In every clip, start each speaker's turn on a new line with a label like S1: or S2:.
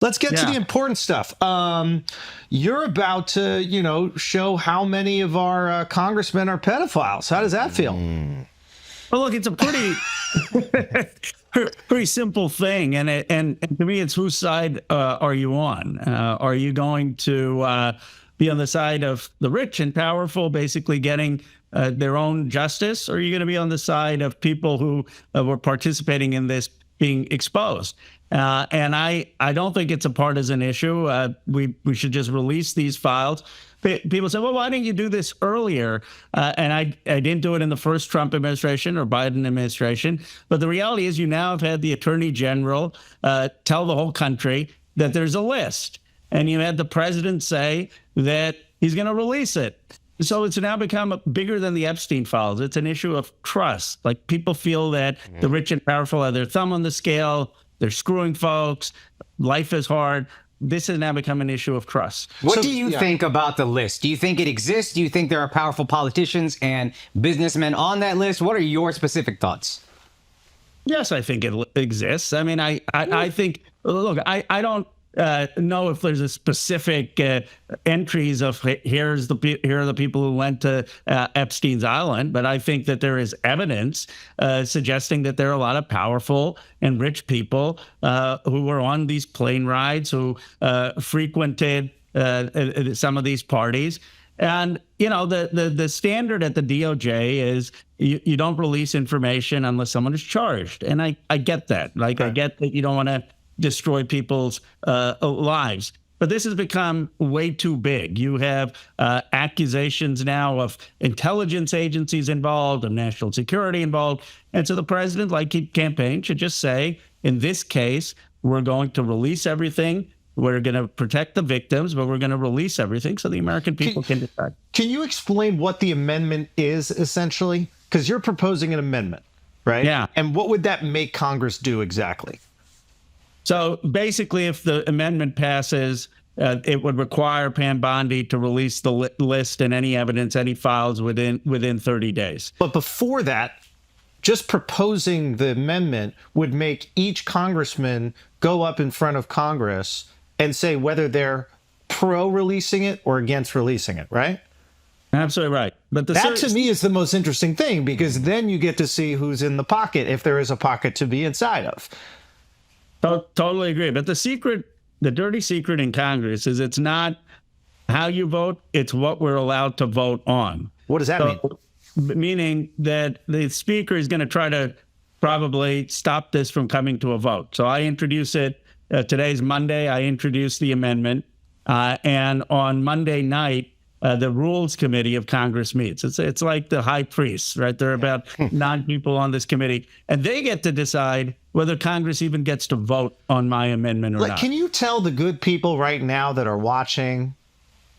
S1: Let's get to the important stuff. You're about to, show how many of our congressmen are pedophiles. How does that feel?
S2: Well, look, it's a pretty simple thing, and to me, it's whose side are you on? Are you going to be on the side of the rich and powerful, basically getting their own justice, or are you going to be on the side of people who were participating in this being exposed? And I don't think it's a partisan issue. We should just release these files. People say, well, why didn't you do this earlier? And I didn't do it in the first Trump administration or Biden administration. But the reality is you now have had the attorney general tell the whole country that there's a list. And you had the president say that he's going to release it. So it's now become bigger than the Epstein files. It's an issue of trust. Like, people feel that the rich and powerful have their thumb on the scale. They're screwing folks. Life is hard. This has now become an issue of trust.
S3: What do you think about the list? Do you think it exists? Do you think there are powerful politicians and businessmen on that list? What are your specific thoughts?
S2: Yes, I think it exists. I mean, I think, look, I don't know if there's a specific entries of here are the people who went to Epstein's Island, but I think that there is evidence suggesting that there are a lot of powerful and rich people who were on these plane rides, who frequented some of these parties. And, the standard at the DOJ is you don't release information unless someone is charged. And I get that. Like, I get that you don't want to destroy people's lives. But this has become way too big. You have accusations now of intelligence agencies involved, of national security involved. And so the president, like he campaigned, should just say, in this case, we're going to release everything. We're going to protect the victims, but we're going to release everything so the American people can decide.
S1: Can you explain what the amendment is, essentially? Because you're proposing an amendment, right?
S2: Yeah.
S1: And what would that make Congress do exactly?
S2: So basically, if the amendment passes, it would require Pam Bondi to release the list and any evidence, any files within 30 days.
S1: But before that, just proposing the amendment would make each congressman go up in front of Congress and say whether they're pro-releasing it or against releasing it, right?
S2: Absolutely right. But
S1: that, to me, is the most interesting thing, because then you get to see who's in the pocket, if there is a pocket to be inside of.
S2: Totally agree. But the dirty secret in Congress is it's not how you vote, it's what we're allowed to vote on.
S1: What does that mean?
S2: Meaning that the speaker is going to try to probably stop this from coming to a vote. So I introduce it. Today's Monday. I introduced the amendment. And on Monday night, the Rules Committee of Congress meets. It's like the high priests, right? There are about 9 people on this committee, and they get to decide whether Congress even gets to vote on my amendment or not.
S1: Can you tell the good people right now that are watching,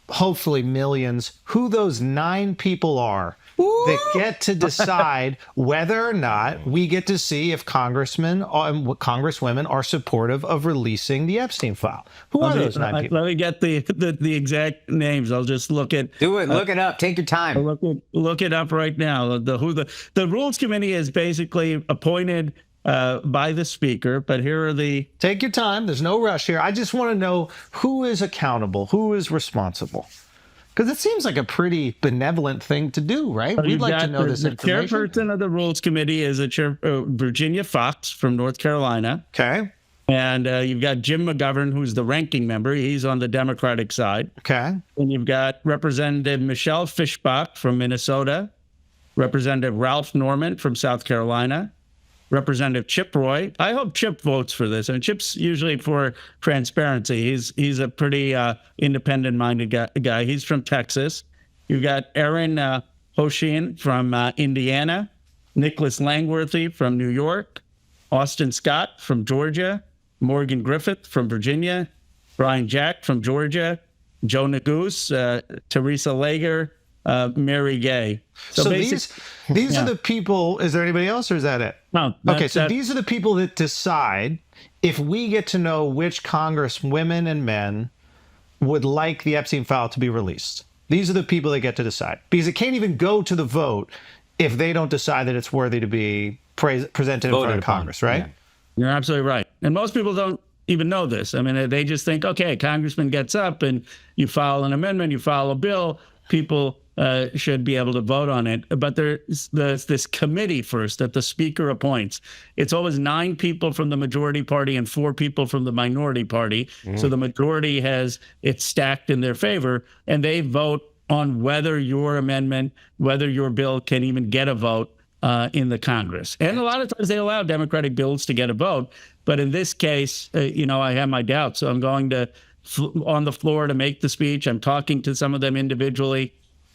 S1: hopefully millions, who those 9 people are that get to decide whether or not we get to see if congressmen and congresswomen are supportive of releasing the Epstein file? Who are those 9 people?
S2: Let me get the exact names. I'll just look at.
S3: Do it. Look it up. Take your time.
S2: Look it up right now. The Rules Committee is basically appointed by the speaker, but here are the.
S1: Take your time. There's no rush here. I just want to know who is accountable, who is responsible. Because it seems like a pretty benevolent thing to do, right?
S2: So
S1: we'd like to know this information.
S2: The chairperson of the Rules Committee is Virginia Fox from North Carolina.
S1: Okay.
S2: And you've got Jim McGovern, who's the ranking member. He's on the Democratic side.
S1: Okay.
S2: And you've got Representative Michelle Fischbach from Minnesota, Representative Ralph Norman from South Carolina, Representative Chip Roy. I hope Chip votes for this. And Chip's usually for transparency. He's a pretty independent-minded guy. He's from Texas. You've got Aaron Hoshin from Indiana, Nicholas Langworthy from New York, Austin Scott from Georgia, Morgan Griffith from Virginia, Brian Jack from Georgia, Joe Neguse, Teresa Lager, Mary Gay.
S1: So these are the people. Is there anybody else, or is that it?
S2: No.
S1: Okay, so these are the people that decide if we get to know which congresswomen and men would like the Epstein file to be released. These are the people that get to decide, because it can't even go to the vote if they don't decide that it's worthy to be presented in front of Congress, right?
S3: Yeah.
S2: You're absolutely right. And most people don't even know this. I mean, they just think, okay, congressman gets up and you file an amendment, you file a bill, people should be able to vote on it. But there's this committee first that the speaker appoints. It's always 9 people from the majority party and 4 people from the minority party. So the majority has it stacked in their favor, and they vote on whether your amendment, whether your bill can even get a vote in the Congress. And a lot of times they allow Democratic bills to get a vote. But in this case, I have my doubts. So I'm going to on the floor to make the speech. I'm talking to some of them individually.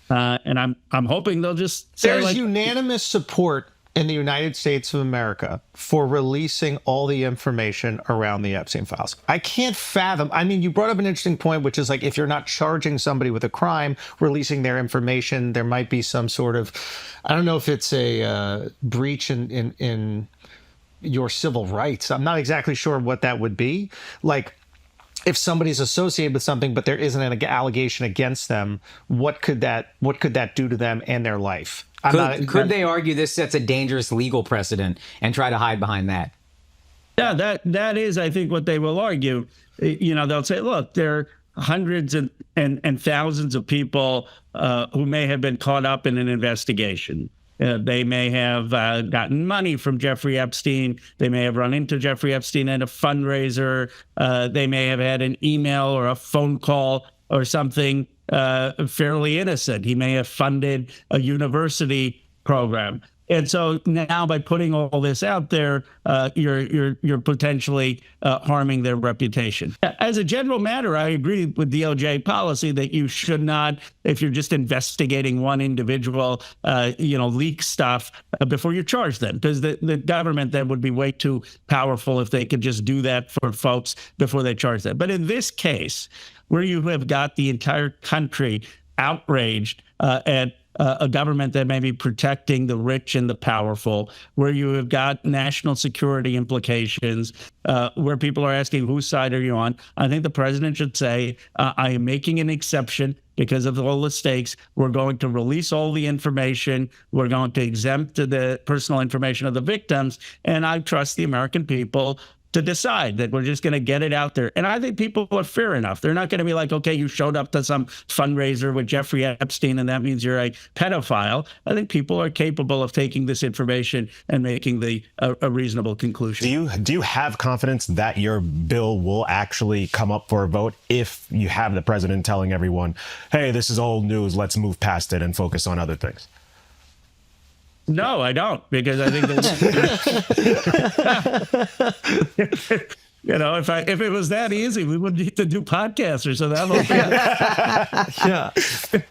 S2: And I'm hoping they'll just say,
S1: there's unanimous support in the United States of America for releasing all the information around the Epstein files. I can't fathom. I mean, you brought up an interesting point, which is like, if you're not charging somebody with a crime, releasing their information, there might be some sort of, I don't know if it's a breach in your civil rights. I'm not exactly sure what that would be. Like, if somebody's associated with something, but there isn't an allegation against them, what could that do to them and their life?
S3: Could they argue this sets a dangerous legal precedent and try to hide behind that?
S2: Yeah, that is, I think, what they will argue. They'll say, look, there are hundreds and thousands of people who may have been caught up in an investigation. They may have gotten money from Jeffrey Epstein. They may have run into Jeffrey Epstein at a fundraiser. They may have had an email or a phone call or something fairly innocent. He may have funded a university program. And so now by putting all this out there, you're potentially harming their reputation. As a general matter, I agree with DOJ policy that you should not, if you're just investigating one individual, leak stuff before you charge them, because the government then would be way too powerful if they could just do that for folks before they charge them. But in this case, where you have got the entire country outraged at a government that may be protecting the rich and the powerful, where you have got national security implications, where people are asking, whose side are you on? I think the president should say, I am making an exception because of all the stakes. We're going to release all the information. We're going to exempt the personal information of the victims. And I trust the American people to decide that we're just going to get it out there. And I think people are fair enough. They're not going to be like, okay, you showed up to some fundraiser with Jeffrey Epstein and that means you're a pedophile. I think people are capable of taking this information and making a reasonable conclusion.
S4: Do you have confidence that your bill will actually come up for a vote if you have the president telling everyone, hey, this is old news, let's move past it and focus on other things?
S2: No, I don't, because I think that, if it was that easy, we wouldn't need to do podcasts or so. That
S1: yeah.